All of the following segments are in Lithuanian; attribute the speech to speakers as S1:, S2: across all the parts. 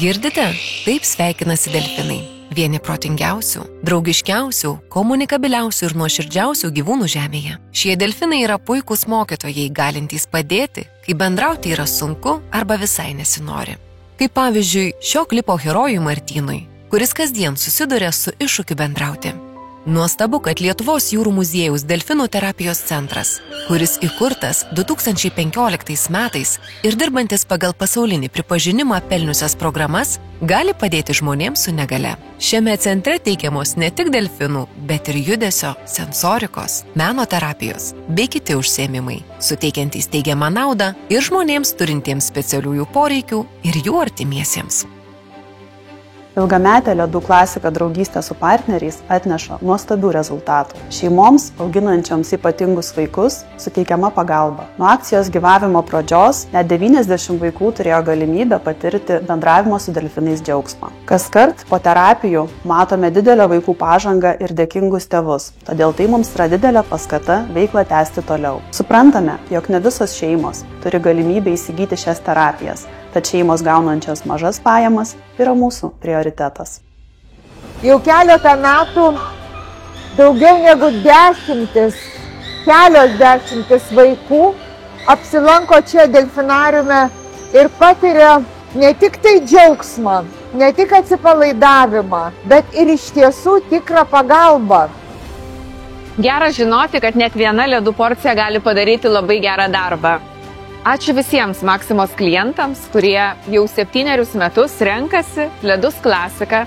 S1: Girdite? Taip sveikinasi delfinai. Vieni protingiausių, draugiškiausių, komunikabiliausių ir nuoširdžiausių gyvūnų žemėje. Šie delfinai yra puikūs mokytojai, galintys padėti, kai bendrauti yra sunku arba visai nesinori. Kaip pavyzdžiui, šio klipo herojui Martynui, kuris kasdien susiduria su iššūkiu bendrauti. Nuostabu, kad Lietuvos jūrų muziejaus delfinų terapijos centras, kuris įkurtas 2015 metais ir dirbantis pagal pasaulinį pripažinimą pelniusias programas, gali padėti žmonėms su negale. Šiame centre teikiamos ne tik delfinų, bet ir judesio, sensorikos, meno terapijos bei kiti užsiėmimai, suteikiantys teigiamą naudą ir žmonėms turintiems specialiųjų poreikių ir jų artimiesiems.
S2: Ilgametė ledų klasika draugystė su partneriais atneša nuostabių rezultatų. Šeimoms, auginančioms ypatingus vaikus, suteikiama pagalba. Nuo akcijos gyvavimo pradžios net 90 vaikų turėjo galimybę patirti bendravimo su delfinais džiaugsmą. Kaskart po terapijų matome didelę vaikų pažangą ir dėkingus tėvus, todėl tai mums yra didelė paskata veiklą tęsti toliau. Suprantame, jog ne visos šeimos turi galimybę įsigyti šias terapijas, tad šeimos gaunančios mažas pajamas yra mūsų prioritetas.
S3: Jau keletą metų daugiau negu kelios dešimtis vaikų apsilanko čia delfinariume ir patiria ne tik tai džiaugsmą, ne tik atsipalaidavimą, bet ir iš tiesų tikrą pagalbą.
S4: Gera žinoti, kad net viena ledų porcija gali padaryti labai gerą darbą. Ačiū visiems Maksimos klientams, kurie jau 7 metus renkasi ledus klasiką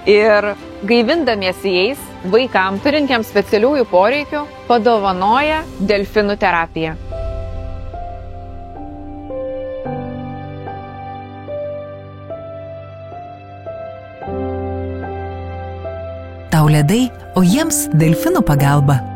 S4: ir gaivindamiesi jais vaikams turintiems specialiųjų poreikių padovanoja delfinų terapiją.
S1: Tau ledai, o jiems delfinų pagalba.